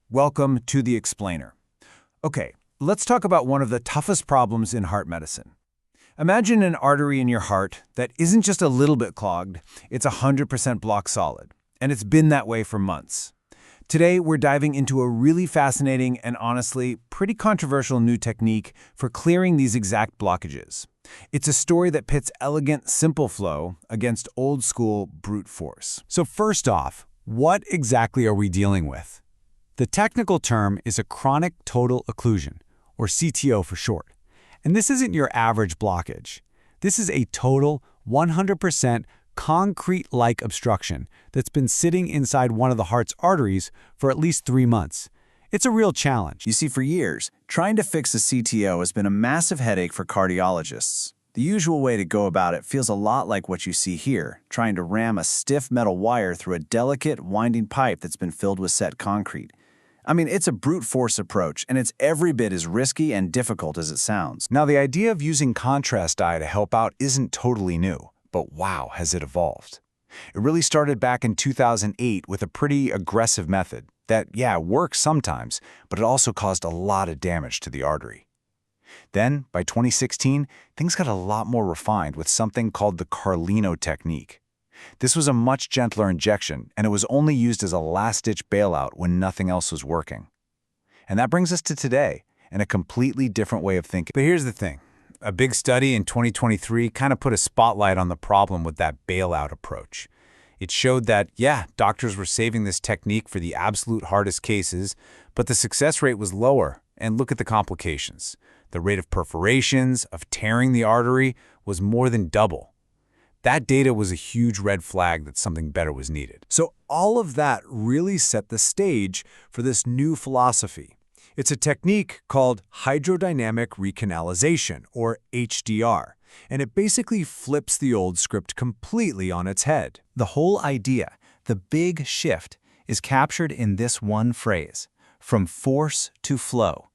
Welcome to The Explainer. Okay, let's talk about one of the toughest problems in heart medicine. Imagine an artery in your heart that isn't just a little bit clogged, it's 100% block solid, and it's been that way for months. Today, we're diving into a really fascinating and honestly pretty controversial new technique for clearing these exact blockages. It's a story that pits elegant, simple flow against old-school brute force. So first off, what exactly are we dealing with? The technical term is a chronic total occlusion, or CTO for short. And this isn't your average blockage. This is a total 100% concrete-like obstruction that's been sitting inside one of the heart's arteries for at least 3 months. It's a real challenge. You see, for years, trying to fix a CTO has been a massive headache for cardiologists. The usual way to go about it feels a lot like what you see here, trying to ram a stiff metal wire through a delicate, winding pipe that's been filled with set concrete. I mean, it's a brute force approach, and it's every bit as risky and difficult as it sounds. Now, the idea of using contrast dye to help out isn't totally new, but wow, has it evolved. It really started back in 2008 with a pretty aggressive method that, yeah, works sometimes, but it also caused a lot of damage to the artery. Then, by 2016, things got a lot more refined with something called the Carlino technique. This was a much gentler injection, and it was only used as a last-ditch bailout when nothing else was working. And that brings us to today, and a completely different way of thinking. But here's the thing. A big study in 2023 kind of put a spotlight on the problem with that bailout approach. It showed that, yeah, doctors were saving this technique for the absolute hardest cases, but the success rate was lower. And look at the complications. The rate of perforations, of tearing the artery, was more than double. That data was a huge red flag that something better was needed. So all of that really set the stage for this new philosophy. It's a technique called hydrodynamic recanalization, or HDR, and it basically flips the old script completely on its head. The whole idea, the big shift, is captured in this one phrase: from force to flow.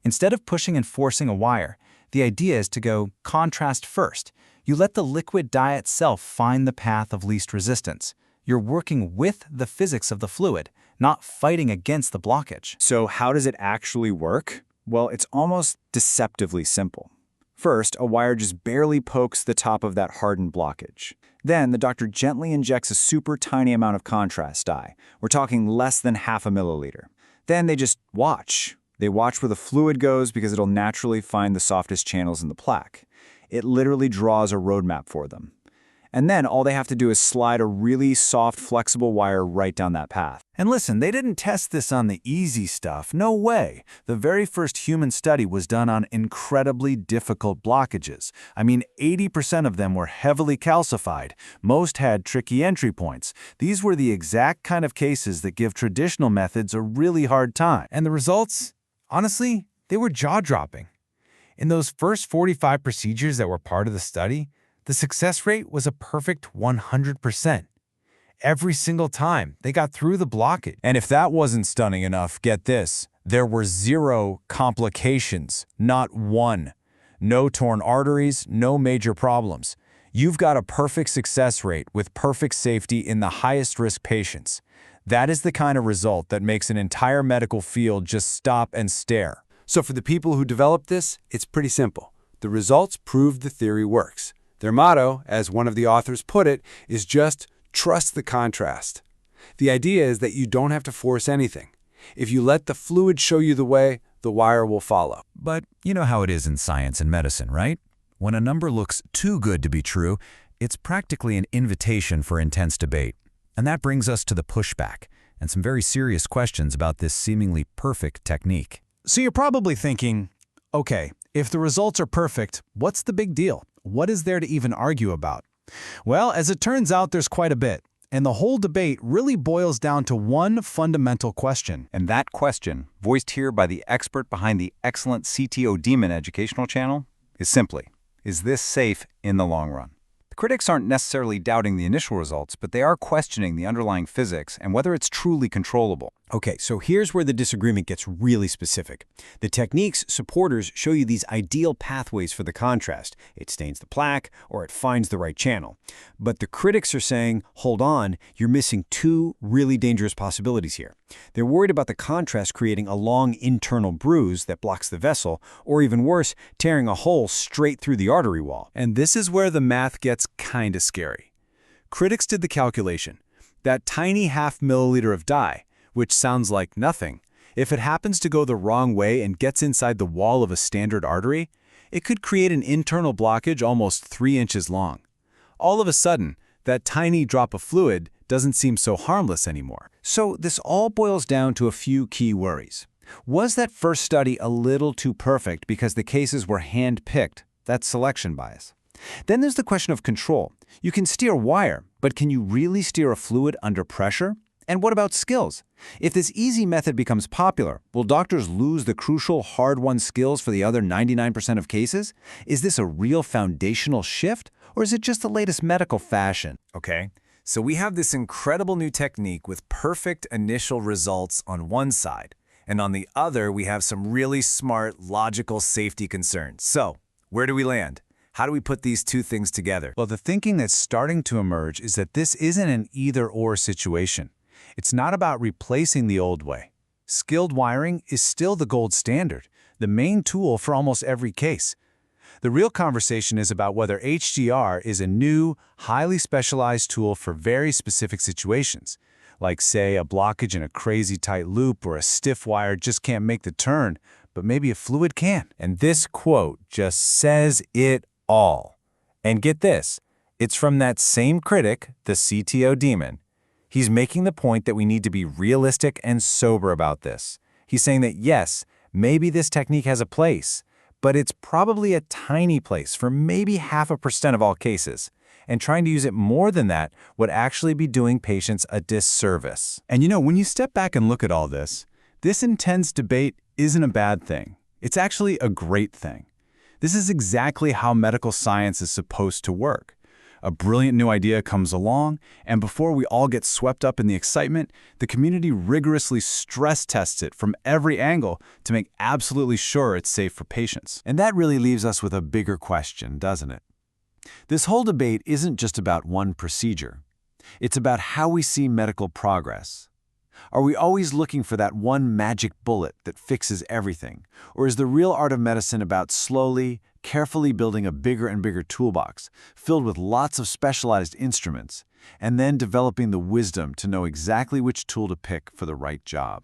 Instead of pushing and forcing a wire, the idea is to go contrast first. You let the liquid dye itself find the path of least resistance. You're working with the physics of the fluid, not fighting against the blockage. So how does it actually work? Well, it's almost deceptively simple. First, a wire just barely pokes the top of that hardened blockage. Then, the doctor gently injects a super tiny amount of contrast dye. We're talking less than half a milliliter. Then they just watch. They watch where the fluid goes because it'll naturally find the softest channels in the plaque. It literally draws a roadmap for them. And then all they have to do is slide a really soft, flexible wire right down that path. And listen, they didn't test this on the easy stuff. No way. The very first human study was done on incredibly difficult blockages. I mean, 80% of them were heavily calcified. Most had tricky entry points. These were the exact kind of cases that give traditional methods a really hard time. And the results? Honestly, they were jaw-dropping. In those first 45 procedures that were part of the study, the success rate was a perfect 100%. Every single time, they got through the blockage. And if that wasn't stunning enough, get this. There were 0 complications, not one. No torn arteries, no major problems. You've got a perfect success rate with perfect safety in the highest-risk patients. That is the kind of result that makes an entire medical field just stop and stare. So for the people who developed this, it's pretty simple. The results prove the theory works. Their motto, as one of the authors put it, is just trust the contrast. The idea is that you don't have to force anything. If you let the fluid show you the way, the wire will follow. But you know how it is in science and medicine, right? When a number looks too good to be true, it's practically an invitation for intense debate. And that brings us to the pushback and some very serious questions about this seemingly perfect technique. So you're probably thinking, okay, if the results are perfect, what's the big deal? What is there to even argue about? Well, as it turns out, there's quite a bit. And the whole debate really boils down to one fundamental question. And that question, voiced here by the expert behind the excellent CTO Demon educational channel, is simply, is this safe in the long run? The critics aren't necessarily doubting the initial results, but they are questioning the underlying physics and whether it's truly controllable. Okay, so here's where the disagreement gets really specific. The technique's supporters show you these ideal pathways for the contrast. It stains the plaque, or it finds the right channel. But the critics are saying, hold on, you're missing two really dangerous possibilities here. They're worried about the contrast creating a long internal bruise that blocks the vessel, or even worse, tearing a hole straight through the artery wall. And this is where the math gets kinda scary. Critics did the calculation. That tiny half milliliter of dye, which sounds like nothing, if it happens to go the wrong way and gets inside the wall of a standard artery, it could create an internal blockage almost 3 inches long. All of a sudden, that tiny drop of fluid doesn't seem so harmless anymore. So this all boils down to a few key worries. Was that first study a little too perfect because the cases were hand-picked? That's selection bias. Then there's the question of control. You can steer wire, but can you really steer a fluid under pressure? And what about skills? If this easy method becomes popular, will doctors lose the crucial hard-won skills for the other 99% of cases? Is this a real foundational shift, or is it just the latest medical fashion? Okay, so we have this incredible new technique with perfect initial results on one side, and on the other we have some really smart, logical safety concerns. So, where do we land? How do we put these two things together? Well, the thinking that's starting to emerge is that this isn't an either-or situation. It's not about replacing the old way. Skilled wiring is still the gold standard, the main tool for almost every case. The real conversation is about whether HDR is a new, highly specialized tool for very specific situations, like, say, a blockage in a crazy tight loop or a stiff wire just can't make the turn, but maybe a fluid can. And this quote just says it all. And get this, it's from that same critic, the CTO demon. He's making the point that we need to be realistic and sober about this. He's saying that yes, maybe this technique has a place, but it's probably a tiny place for maybe 0.5% of all cases. And trying to use it more than that would actually be doing patients a disservice. And when you step back and look at all this intense debate isn't a bad thing. It's actually a great thing. This is exactly how medical science is supposed to work. A brilliant new idea comes along, and before we all get swept up in the excitement, the community rigorously stress tests it from every angle to make absolutely sure it's safe for patients. And that really leaves us with a bigger question, doesn't it? This whole debate isn't just about one procedure. It's about how we see medical progress. Are we always looking for that one magic bullet that fixes everything? Or is the real art of medicine about slowly, carefully building a bigger and bigger toolbox, filled with lots of specialized instruments, and then developing the wisdom to know exactly which tool to pick for the right job?